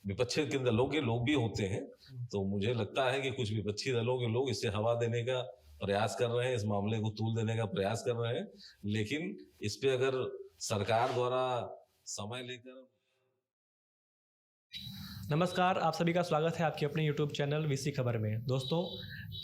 विपक्षी के दलों के लोग भी होते हैं, तो मुझे लगता है कि कुछ विपक्षी दलों के लोग इसे हवा देने का प्रयास कर रहे हैं, इस मामले को तूल देने का प्रयास कर रहे हैं। लेकिन इस पे अगर सरकार द्वारा समय लेकर। नमस्कार, आप सभी का स्वागत है आपके अपने YouTube चैनल वीसी खबर में। दोस्तों,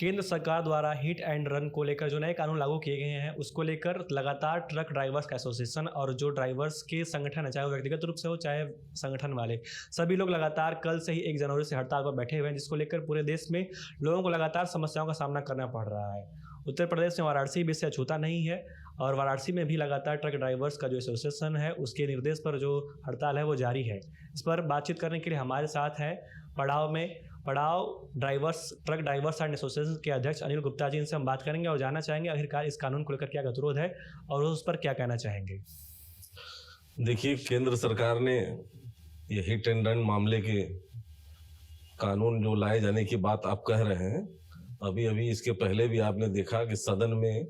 केंद्र सरकार द्वारा हिट एंड रन को लेकर जो नए कानून लागू किए गए हैं, उसको लेकर लगातार ट्रक ड्राइवर्स का एसोसिएशन और जो ड्राइवर्स के संगठन है, चाहे वो व्यक्तिगत रूप से हो चाहे संगठन वाले, सभी लोग लगातार कल से ही 1 जनवरी से हड़ताल पर बैठे हुए हैं, जिसको लेकर पूरे देश में लोगों को लगातार समस्याओं का सामना करना पड़ रहा है। उत्तर प्रदेश में वाराणसी भी इससे अछूता नहीं है और वाराणसी में भी लगातार ट्रक ड्राइवर्स का जो एसोसिएशन है, उसके निर्देश पर जो हड़ताल है वो जारी है। इस पर बातचीत करने के लिए हमारे साथ हैं पड़ाव drivers truck drivers and association के अध्यक्ष अनिल गुप्ता जी। इनसे हम बात करेंगे और जानना चाहेंगे आखिरकार इस कानून को लेकर क्या गतिरोध है और उस पर क्या कहना चाहेंगे। देखिए, केंद्र सरकार ने ये हिट एंड रन मामले के कानून जो लाए जाने की बात आप कह रहे हैं, अभी इसके पहले भी आपने देखा कि सदन में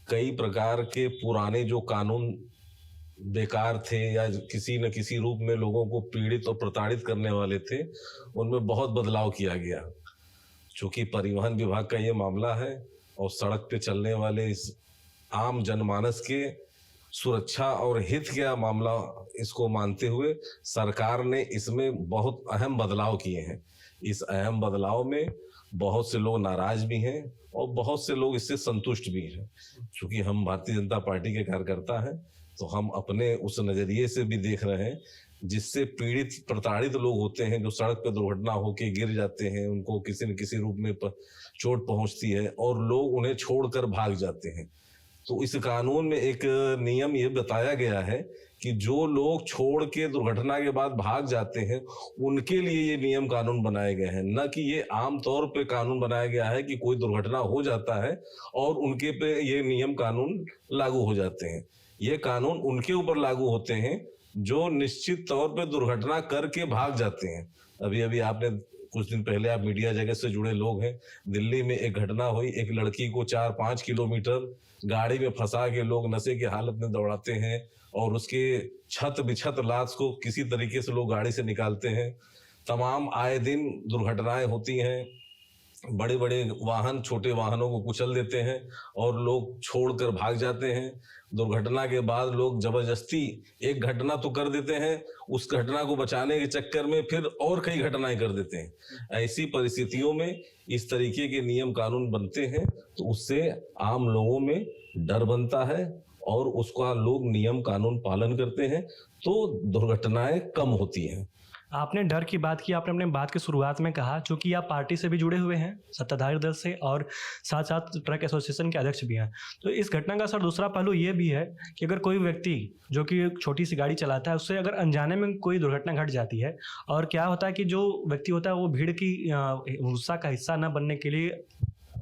कई प्रकार के पुराने जो कानून बेकार थे या किसी न किसी रूप में लोगों को पीड़ित और प्रताड़ित करने वाले थे, उनमें बहुत बदलाव किया गया। चूंकि परिवहन विभाग का ये मामला है और सड़क पे चलने वाले इस आम जनमानस के सुरक्षा और हित का मामला, इसको मानते हुए सरकार ने इसमें बहुत अहम बदलाव किए हैं। इस अहम बदलाव में बहुत से लोग नाराज भी हैं और बहुत से लोग इससे संतुष्ट भी हैं। क्योंकि हम भारतीय जनता पार्टी के कार्यकर्ता हैं, तो हम अपने उस नजरिए से भी देख रहे हैं, जिससे पीड़ित प्रताड़ित लोग होते हैं, जो सड़क पर दुर्घटना होकर गिर जाते हैं, उनको किसी न किसी रूप में चोट पहुंचती है और लोग उन्हें छोड़कर भाग जाते हैं। तो इस कानून में एक नियम ये बताया गया है कि जो लोग छोड़ के दुर्घटना के बाद भाग जाते हैं, उनके लिए ये नियम कानून बनाए गए हैं। न कि ये आम तौर पे कानून बनाया गया है कि कोई दुर्घटना हो जाता है और उनके पे ये नियम कानून लागू हो जाते हैं। ये कानून उनके ऊपर लागू होते हैं जो निश्चित तौर पे दुर्घटना करके भाग जाते हैं। अभी आपने कुछ दिन पहले, आप मीडिया जगत से जुड़े लोग हैं, दिल्ली में एक घटना हुई, एक लड़की को 4-5 किलोमीटर गाड़ी में फंसा के लोग नशे की हालत में दौड़ाते हैं और उसके छत बिछत लाश को किसी तरीके से लोग गाड़ी से निकालते हैं। तमाम आए दिन दुर्घटनाएं होती हैं, बड़े बड़े वाहन छोटे वाहनों को कुचल देते हैं और लोग छोड़कर भाग जाते हैं। दुर्घटना के बाद लोग जबरदस्ती एक घटना तो कर देते हैं, उस घटना को बचाने के चक्कर में फिर और कई घटनाएं कर देते हैं। ऐसी परिस्थितियों में इस तरीके के नियम कानून बनते हैं, तो उससे आम लोगों में डर बनता है और उसका लोग नियम कानून पालन करते हैं, तो दुर्घटनाएं कम होती हैं। आपने डर की बात की, आपने अपने बात की शुरुआत में कहा, चूंकि आप पार्टी से भी जुड़े हुए हैं, सत्ताधारी दल से, और साथ साथ ट्रक एसोसिएशन के अध्यक्ष भी हैं, तो इस घटना का सर दूसरा पहलू ये भी है कि अगर कोई व्यक्ति जो कि एक छोटी सी गाड़ी चलाता है, उससे अगर अनजाने में कोई दुर्घटना घट जाती है, और क्या होता है कि जो व्यक्ति होता है वो भीड़ की गुस्सा का हिस्सा न बनने के लिए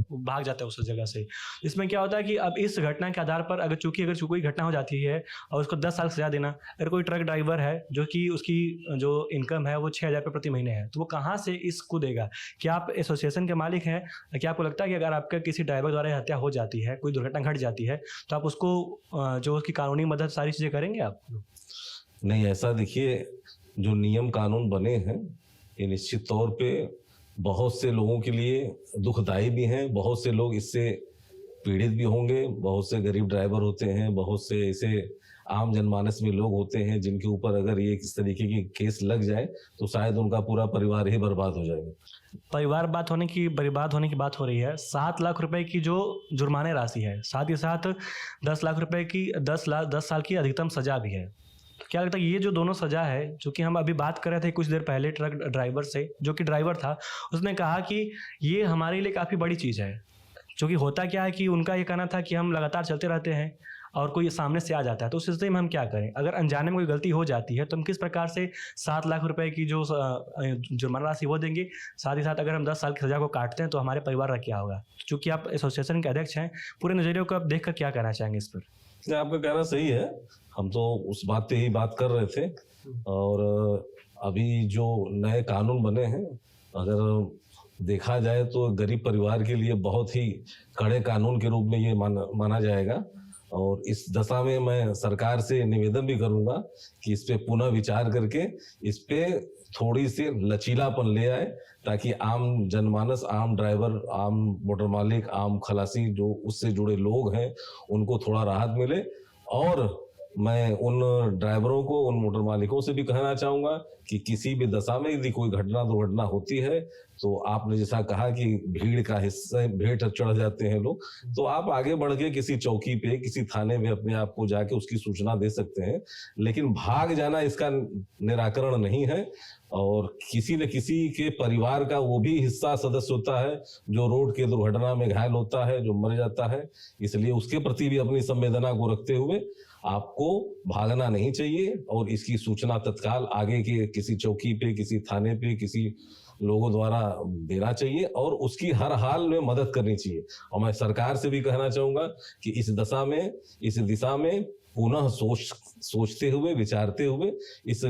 भाग जाता है उस जगह से। इसमें क्या होता है कि अब इस घटना के आधार पर अगर कोई घटना हो जाती है और उसको 10 साल सजा देना, अगर कोई ट्रक ड्राइवर है जो कि उसकी जो इनकम है वो 6,000 रुपये प्रति महीने है, तो वो कहाँ से इसको देगा? क्या आप एसोसिएशन के मालिक हैं? क्या आपको लगता है कि अगर आपका किसी ड्राइवर द्वारा हत्या हो जाती है, कोई दुर्घटना घट जाती है, तो आप उसको जो उसकी कानूनी मदद सारी चीज़ें करेंगे आप? नहीं, ऐसा देखिए, जो नियम कानून बने हैं ये निश्चित तौर पे बहुत से लोगों के लिए दुखदाई भी हैं, बहुत से लोग इससे पीड़ित भी होंगे, बहुत से गरीब ड्राइवर होते हैं, बहुत से ऐसे आम जनमानस में लोग होते हैं जिनके ऊपर अगर ये किस तरीके की केस लग जाए तो शायद उनका पूरा परिवार ही बर्बाद हो जाएगा। परिवार बर्बाद होने की बात हो रही है। 7 लाख रुपए की जो जुर्माने राशि है, साथ ही साथ 10 लाख रुपए की 10 साल की अधिकतम सजा भी है। क्या लगता है ये जो दोनों सजा है, जो कि हम अभी बात कर रहे थे कुछ देर पहले ट्रक ड्राइवर से, जो कि ड्राइवर था, उसने कहा कि ये हमारे लिए काफ़ी बड़ी चीज़ है। क्योंकि होता क्या है कि उनका ये कहना था कि हम लगातार चलते रहते हैं और कोई सामने से आ जाता है, तो उस स्थिति में हम क्या करें? अगर अनजाने में कोई गलती हो जाती है तो हम किस प्रकार से 7 लाख रुपए की जो जुर्माना राशि वो देंगे, साथ ही साथ अगर हम 10 साल की सजा को काटते हैं तो हमारे परिवार का क्या होगा? चूँकि आप एसोसिएशन के अध्यक्ष हैं, पूरे नज़रिए को आप देख कर क्या कहना चाहेंगे इस पर? आपका कहना सही है, हम तो उस बात पे ही बात कर रहे थे। और अभी जो नए कानून बने हैं, अगर देखा जाए तो गरीब परिवार के लिए बहुत ही कड़े कानून के रूप में ये माना जाएगा। और इस दशा में मैं सरकार से निवेदन भी करूंगा कि इस पे पुनः विचार करके इस पे थोड़ी सी लचीलापन ले आए, ताकि आम जनमानस, आम ड्राइवर, आम मोटर मालिक, आम खलासी जो उससे जुड़े लोग हैं उनको थोड़ा राहत मिले। और मैं उन ड्राइवरों को, उन मोटर मालिकों से भी कहना चाहूंगा कि किसी भी दशा में यदि कोई घटना दुर्घटना होती है तो आपने जैसा कहा कि भीड़ का हिस्सा, भीड़ चढ़ जाते हैं लोग, तो आप आगे बढ़ के किसी चौकी पे, किसी थाने में अपने आप को जाके उसकी सूचना दे सकते हैं, लेकिन भाग जाना इसका निराकरण नहीं है। और किसी न किसी के परिवार का वो भी हिस्सा, सदस्य होता है जो रोड के दुर्घटना में घायल होता है, जो मर जाता है, इसलिए उसके प्रति भी अपनी संवेदना को रखते हुए आपको भागना नहीं चाहिए और इसकी सूचना तत्काल आगे के किसी चौकी पे, किसी थाने पे, किसी लोगों द्वारा देना चाहिए और उसकी हर हाल में मदद करनी चाहिए। और मैं सरकार से भी कहना चाहूंगा कि इस दिशा में पुनः सोचते हुए, विचारते हुए इस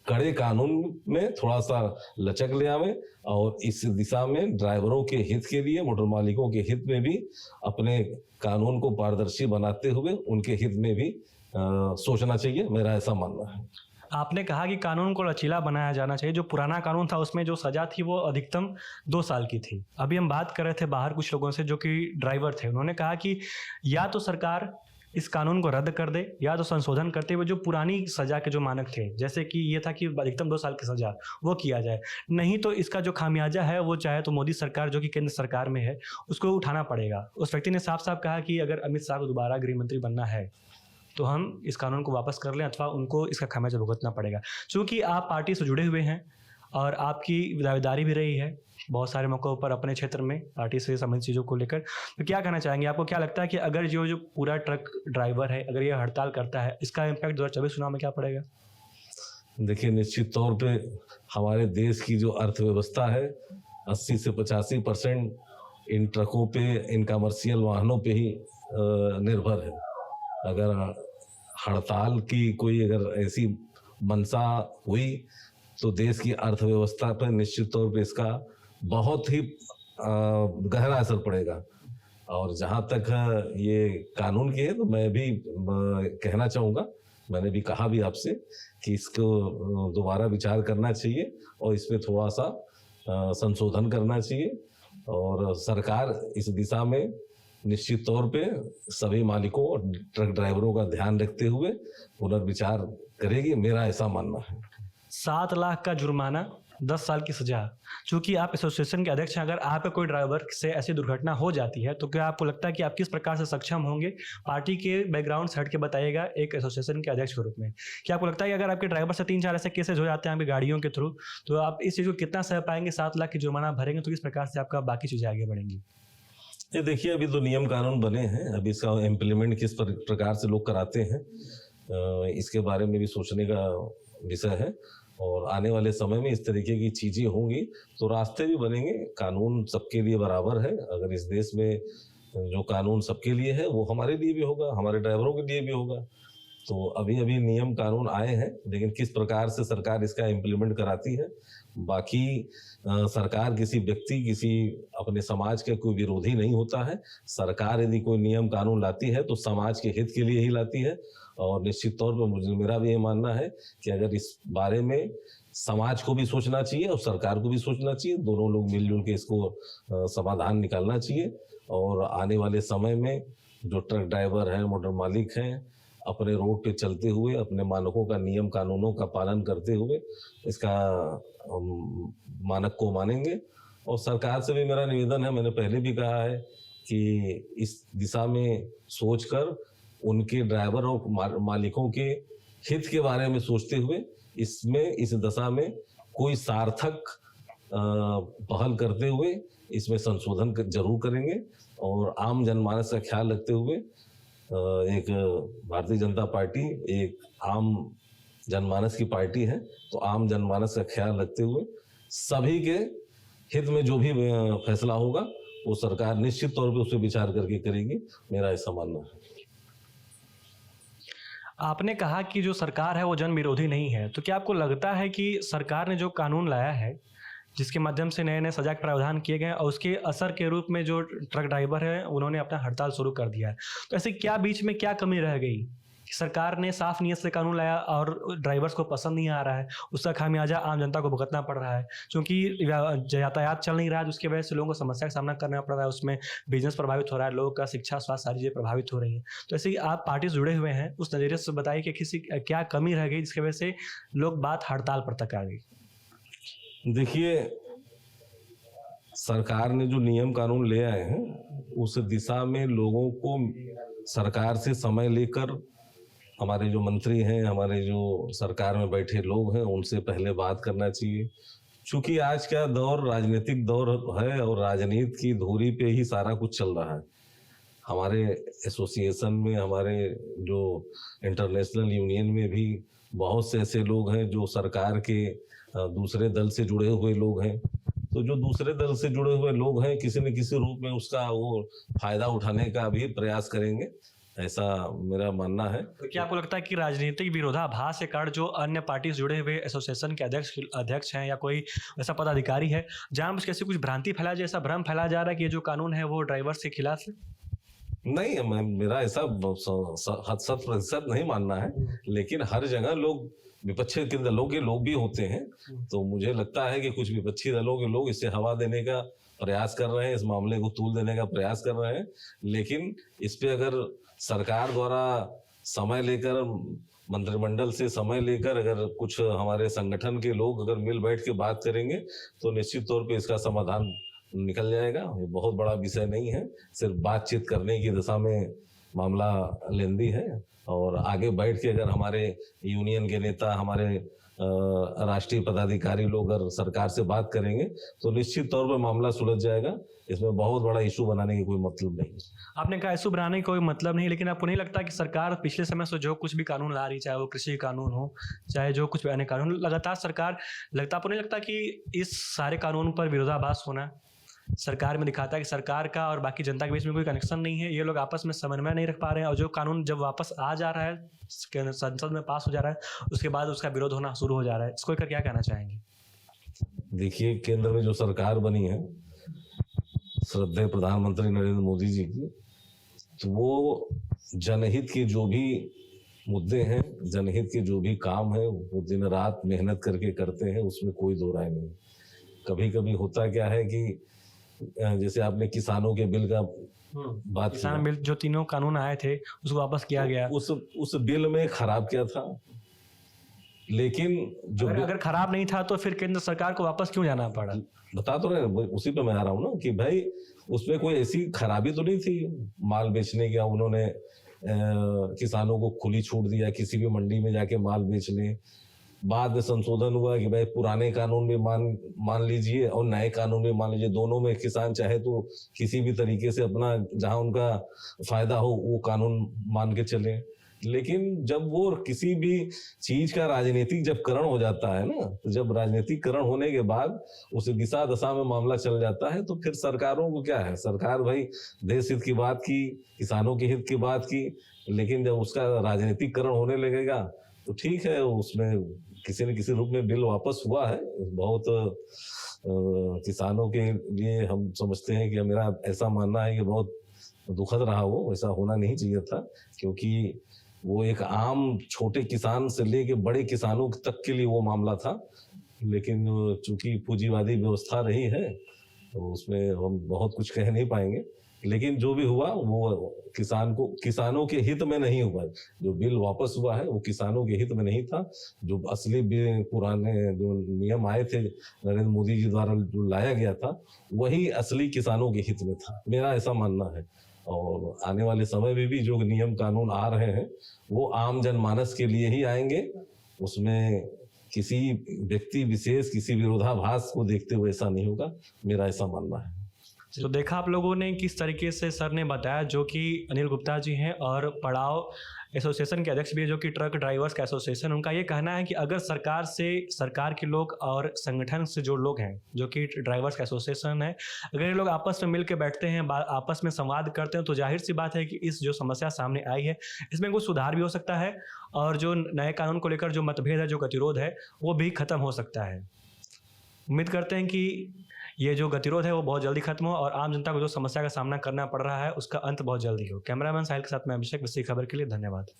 कड़े कानून में थोड़ा सा लचक ले आवे और इस दिशा में ड्राइवरों के हित के लिए, मोटर मालिकों के हित में भी अपने कानून को पारदर्शी बनाते हुए उनके हित में भी सोचना चाहिए, मेरा ऐसा मानना है। आपने कहा कि कानून को लचीला बनाया जाना चाहिए। जो पुराना कानून था उसमें जो सज़ा थी वो अधिकतम 2 साल की थी। अभी हम बात कर रहे थे बाहर कुछ लोगों से जो कि ड्राइवर थे, उन्होंने कहा कि या तो सरकार इस कानून को रद्द कर दे या तो संशोधन करते हुए जो पुरानी सज़ा के जो मानक थे, जैसे कि ये था कि अधिकतम 2 साल की सज़ा, वो किया जाए। नहीं तो इसका जो खामियाजा है वो चाहे तो मोदी सरकार जो कि केंद्र सरकार में है उसको उठाना पड़ेगा। उस व्यक्ति ने साफ साफ कहा कि अगर अमित शाह को दोबारा गृह मंत्री बनना है तो हम इस कानून को वापस कर लें अथवा उनको इसका खामियाजा भुगतना पड़ेगा। चूँकि आप पार्टी से जुड़े हुए हैं और आपकी दावेदारी भी रही है बहुत सारे मौक़ों पर अपने क्षेत्र में पार्टी से संबंधित चीज़ों को लेकर, तो क्या कहना चाहेंगे? आपको क्या लगता है कि अगर जो पूरा ट्रक ड्राइवर है अगर ये हड़ताल करता है, इसका इम्पैक्ट 2024 चुनाव में क्या पड़ेगा? देखिए, निश्चित तौर पे हमारे देश की जो अर्थव्यवस्था है 80 से 85% इन ट्रकों पे, इन कमर्शियल वाहनों पे ही निर्भर है। अगर हड़ताल की कोई अगर ऐसी मंशा हुई तो देश की अर्थव्यवस्था पर निश्चित तौर पे इसका बहुत ही गहरा असर पड़ेगा। और जहाँ तक ये कानून की है तो मैं भी कहना चाहूँगा, मैंने भी कहा भी आपसे कि इसको दोबारा विचार करना चाहिए और इसमें थोड़ा सा संशोधन करना चाहिए और सरकार इस दिशा में निश्चित तौर पे सभी मालिकों और ट्रक ड्राइवरों का ध्यान रखते हुए पुनर्विचार करेगी, मेरा ऐसा मानना है। 7 लाख का जुर्माना, 10 साल की सजा। चूँकि आप एसोसिएशन के अध्यक्ष हैं, अगर आपका कोई ड्राइवर से ऐसी दुर्घटना हो जाती है तो क्या आपको लगता है कि आप किस प्रकार से सक्षम होंगे? पार्टी के बैकग्राउंड से हट के बताइएगा एक एसोसिएशन के अध्यक्ष के रूप में। क्या आपको लगता है कि अगर आपके ड्राइवर से 3-4 ऐसे केसेज हो जाते हैं आपकी गाड़ियों के थ्रू, तो आप इस चीज़ को कितना सह पाएंगे? 7 लाख की जुर्माना भरेंगे तो किस प्रकार से आपका बाकी चीज़ें आगे बढ़ेंगी? ये देखिए, अभी तो नियम कानून बने हैं, अभी इसका इम्प्लीमेंट किस प्रकार से लोग कराते हैं इसके बारे में भी सोचने का विषय है। और आने वाले समय में इस तरीके की चीजें होंगी तो रास्ते भी बनेंगे। कानून सबके लिए बराबर है। अगर इस देश में जो कानून सबके लिए है वो हमारे लिए भी होगा, हमारे ड्राइवरों के लिए भी होगा। तो अभी अभी नियम कानून आए हैं, लेकिन किस प्रकार से सरकार इसका इम्प्लीमेंट कराती है, बाकी सरकार किसी व्यक्ति, किसी अपने समाज के कोई विरोधी नहीं होता है। सरकार यदि कोई नियम कानून लाती है तो समाज के हित के लिए ही लाती है। और निश्चित तौर पर मेरा भी ये मानना है कि अगर इस बारे में समाज को भी सोचना चाहिए और सरकार को भी सोचना चाहिए, दोनों लोग मिलजुल के इसको समाधान निकालना चाहिए। और आने वाले समय में जो ट्रक ड्राइवर हैं, मोटर मालिक हैं, अपने रोड पे चलते हुए अपने मानकों का, नियम कानूनों का पालन करते हुए इसका मानक को मानेंगे। और सरकार से भी मेरा निवेदन है, मैंने पहले भी कहा है कि इस दिशा में सोचकर उनके ड्राइवर और मालिकों के हित के बारे में सोचते हुए इस दशा में कोई सार्थक पहल करते हुए इसमें संशोधन जरूर करेंगे। और आम जनमानस का ख्याल रखते हुए एक भारतीय जनता पार्टी एक आम जनमानस की पार्टी है, तो आम जनमानस का ख्याल रखते हुए सभी के हित में जो भी फैसला होगा वो सरकार निश्चित तौर पे उस पर विचार करके करेगी, मेरा ऐसा मानना है। आपने कहा कि जो सरकार है वो जन विरोधी नहीं है, तो क्या आपको लगता है कि सरकार ने जो कानून लाया है जिसके माध्यम से नए नए सजा के प्रावधान किए गए और उसके असर के रूप में जो ट्रक ड्राइवर है उन्होंने अपना हड़ताल शुरू कर दिया है, तो ऐसे क्या बीच में क्या कमी रह गई कि सरकार ने साफ नीयत से कानून लाया और ड्राइवर्स को पसंद नहीं आ रहा है, उसका खामियाजा आम जनता को भुगतना पड़ रहा है, क्योंकि यातायात चल नहीं रहा है, जिसकी वजह से लोगों को समस्या का सामना करना पड़ रहा है, उसमें बिजनेस प्रभावित हो रहा है, लोगों का शिक्षा स्वास्थ्य सारी चीज़ें प्रभावित हो रही हैं। तो ऐसे ही आप पार्टी से जुड़े हुए हैं, उस नज़रिए से बताइए कि किसी क्या कमी रह गई जिसकी वजह से लोग बात हड़ताल पर तक आ गई। देखिए, सरकार ने जो नियम कानून ले आए हैं उस दिशा में लोगों को सरकार से समय लेकर, हमारे जो मंत्री हैं, हमारे जो सरकार में बैठे लोग हैं, उनसे पहले बात करना चाहिए। क्योंकि आज का दौर राजनीतिक दौर है और राजनीति की धुरी पे ही सारा कुछ चल रहा है। हमारे एसोसिएशन में, हमारे जो इंटरनेशनल यूनियन में भी बहुत से ऐसे लोग हैं जो सरकार के दूसरे दल से जुड़े हुए लोग हैं। तो जो दूसरे दल से जुड़े हुए लोग हैं, किसी न किसी रूप में उसका वो फायदा उठाने का भी प्रयास करेंगे, ऐसा मेरा मानना है। तो क्या आपको लगता है कि राजनीतिक विरोधाभास के कारण जो अन्य पार्टी से जुड़े हुए एसोसिएशन के अध्यक्ष हैं या कोई ऐसा पदाधिकारी है, जानबूझ के ऐसी कुछ भ्रांति फैला जैसा भ्रम फैला जा रहा है कि ये जो कानून है वो ड्राइवर्स के खिलाफ है? नहीं, मेरा ऐसा 100% नहीं मानना है, लेकिन हर जगह लोग विपक्षी के दलों के लोग भी होते हैं, तो मुझे लगता है कि कुछ विपक्षी दलों के लोग इसे हवा देने का प्रयास कर रहे हैं, इस मामले को तूल देने का प्रयास कर रहे हैं। लेकिन इस पे अगर सरकार द्वारा समय लेकर, मंत्रिमंडल से समय लेकर अगर कुछ हमारे संगठन के लोग अगर मिल बैठ के बात करेंगे तो निश्चित तौर पे इसका समाधान निकल जाएगा। ये बहुत बड़ा विषय नहीं है, सिर्फ बातचीत करने की दिशा में मामला लेंदी है। और आगे बैठ के अगर हमारे यूनियन के नेता, हमारे राष्ट्रीय पदाधिकारी लोग अगर सरकार से बात करेंगे तो निश्चित तौर पर मामला सुलझ जाएगा। इसमें बहुत बड़ा इशू बनाने की कोई मतलब नहीं। आपने कहा इशू बनाने का कोई मतलब नहीं, लेकिन आपको नहीं लगता कि सरकार पिछले समय से जो कुछ भी कानून ला रही, चाहे वो कृषि कानून हो, चाहे जो कुछ भी अन्य कानून, लगातार सरकार आपको नहीं लगता कि इस सारे कानून पर विरोधाभास होना सरकार में दिखाता है कि सरकार का और बाकी जनता के बीच में कोई कनेक्शन नहीं है, ये लोग आपस में समन्वय नहीं रख पा रहे हैं, और जो कानून जब वापस आ जा रहा है, संसद में पास हो जा रहा है, उसके बाद उसका विरोध होना शुरू हो जा रहा है? इसको लेकर क्या कहना चाहेंगे? देखिए, केंद्र में जो सरकार बनी है श्रद्धेय प्रधानमंत्री नरेंद्र मोदी जी की, तो वो जनहित के जो भी मुद्दे हैं, जनहित के जो भी काम है, वो दिन रात मेहनत करके करते हैं, उसमें कोई दो राय नहीं। कभी कभी होता क्या है कि जैसे आपने किसानों के बिल का बात किसान बिल जो तीनों कानून आए थे उसको वापस किया गया, उस बिल में खराब क्या था, लेकिन जो अगर खराब नहीं था तो फिर केंद्र सरकार को वापस क्यों जाना पड़ा? बता तो रहे, उसी पे मैं आ रहा हूँ ना कि भाई उसमें कोई ऐसी खराबी तो नहीं थी। माल बेचने का उन्होंने किसानों को खुली छूट दिया, किसी भी मंडी में जाके माल बेच लें। बाद में संशोधन हुआ कि भाई पुराने कानून भी मान लीजिए और नए कानून भी मान लीजिए, दोनों में किसान चाहे तो किसी भी तरीके से अपना जहां उनका फायदा हो वो कानून मान के चले। लेकिन जब वो किसी भी चीज का राजनीतिक जब करण हो जाता है ना, तो जब राजनीतिक करण होने के बाद उस दिशा दशा में मामला चल जाता है, तो फिर सरकारों को क्या है, सरकार भाई देश हित की बात की, किसानों के हित की बात की, लेकिन जब उसका राजनीतिक करण होने लगेगा तो ठीक है, उसमें किसी न किसी रूप में बिल वापस हुआ है। बहुत किसानों के लिए हम समझते हैं कि मेरा ऐसा मानना है कि बहुत दुखद रहा, वो ऐसा होना नहीं चाहिए था, क्योंकि वो एक आम छोटे किसान से लेके बड़े किसानों तक के लिए वो मामला था। लेकिन चूंकि पूंजीवादी व्यवस्था रही है तो उसमें हम बहुत कुछ कह नहीं पाएंगे, लेकिन जो भी हुआ वो किसानों के हित में नहीं हुआ। जो बिल वापस हुआ है वो किसानों के हित में नहीं था। जो असली पुराने जो नियम आए थे नरेंद्र मोदी जी द्वारा जो लाया गया था, वही असली किसानों के हित में था, मेरा ऐसा मानना है। और आने वाले समय में भी जो नियम कानून आ रहे हैं वो आम जनमानस के लिए ही आएंगे, उसमें किसी व्यक्ति विशेष, किसी विरोधाभास को देखते हुए ऐसा नहीं होगा, मेरा ऐसा मानना है। तो देखा आप लोगों ने किस तरीके से सर ने बताया, जो कि अनिल गुप्ता जी हैं और पड़ाव एसोसिएशन के अध्यक्ष भी है, जो कि ट्रक ड्राइवर्स का एसोसिएशन, उनका ये कहना है कि अगर सरकार के लोग और संगठन से जो लोग हैं, जो कि ड्राइवर्स का एसोसिएशन है, अगर ये लोग आपस में मिल के बैठते हैं, आपस में संवाद करते हैं, तो जाहिर सी बात है कि इस जो समस्या सामने आई है इसमें कुछ सुधार भी हो सकता है, और जो नए कानून को लेकर जो मतभेद है, जो गतिरोध है, वो भी खत्म हो सकता है। उम्मीद करते हैं कि ये जो गतिरोध है वो बहुत जल्दी खत्म हो और आम जनता को जो समस्या का सामना करना पड़ रहा है उसका अंत बहुत जल्दी हो। कैमरामैन साहिल के साथ मैं अभिषेक, विशेष खबर के लिए धन्यवाद।